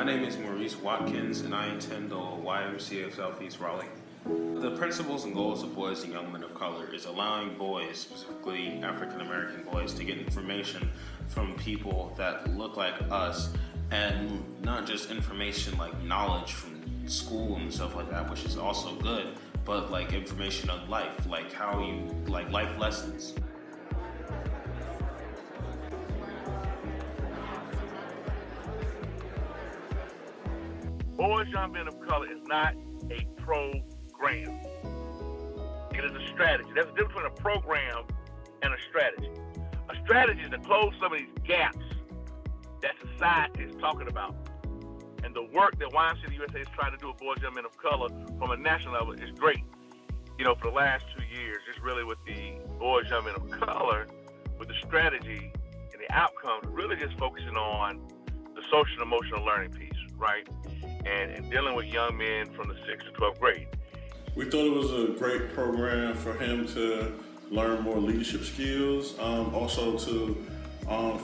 My name is Maurice Watkins, and I attend the YMCA of Southeast Raleigh. The principles and goals of Boys and Young Men of Color is allowing boys, specifically African American boys, to get information from people that look like us, and not just information like knowledge from school and stuff like that, which is also good, but like information on life, like how you, like life lessons. Boys, Young Men of Color is not a program. It is a strategy. There's a difference between a program and a strategy. A strategy is to close some of these gaps that society is talking about. And the work that YMCA USA is trying to do with Boys, Young Men of Color from a national level is great. You know, for the last 2 years, just really with the Boys, Young Men of Color, with the strategy and the outcomes, really just focusing on the social and emotional learning piece, right? And dealing with young men from the 6th to 12th grade. We thought it was a great program for him to learn more leadership skills, also to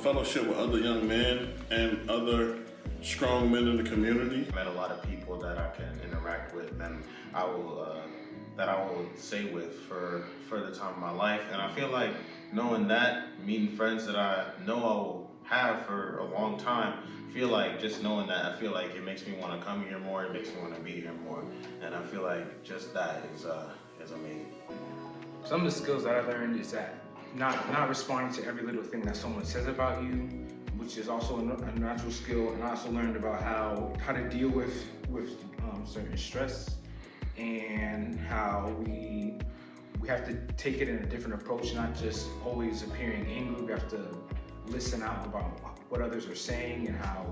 fellowship with other young men and other strong men in the community. I met a lot of people that I can interact with and I will stay with for the time of my life. And I feel like knowing that, meeting friends that I know I will have for a long time, feel like just knowing that, I feel like it makes me want to come here more, it makes me want to be here more, and I feel like just that is amazing. Some of the skills that I learned is that not responding to every little thing that someone says about you, which is also a natural skill, and I also learned about how to deal with certain stress, and how we have to take it in a different approach, not just always appearing angry. We have to listen out about what others are saying and how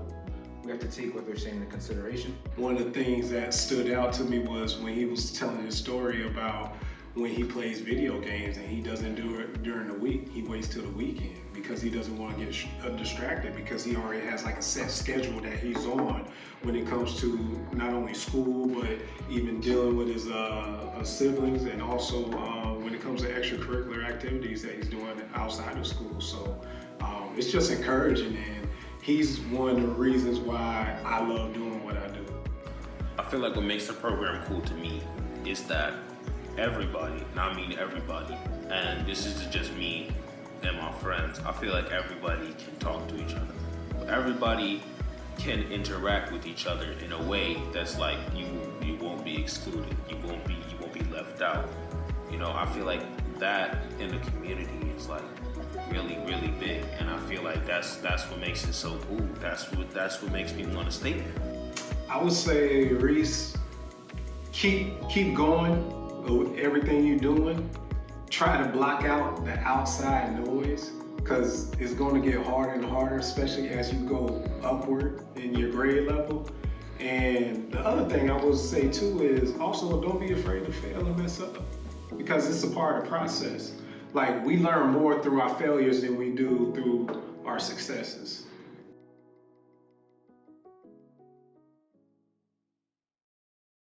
we have to take what they're saying into consideration. One of the things that stood out to me was when he was telling his story about when he plays video games and he doesn't do it during the week, he waits till the weekend because he doesn't want to get distracted, because he already has like a set schedule that he's on when it comes to not only school, but even dealing with his siblings, and also when it comes to extracurricular activities that he's doing outside of school. So it's just encouraging, and he's one of the reasons why I love doing what I do. I feel like what makes the program cool to me is that everybody, and I mean everybody, and this isn't just me and my friends, I feel like everybody can talk to each other. Everybody can interact with each other in a way that's like you won't be excluded, you won't be left out. You know, I feel like that in the community is like really, really big, and I feel like that's what makes it so cool. That's what makes me want to stay there. I would say, Reese, keep going with everything you're doing. Try to block out the outside noise, because it's going to get harder and harder, especially as you go upward in your grade level. And the other thing I would say too is also don't be afraid to fail and mess up, because it's a part of the process. Like, we learn more through our failures than we do through our successes.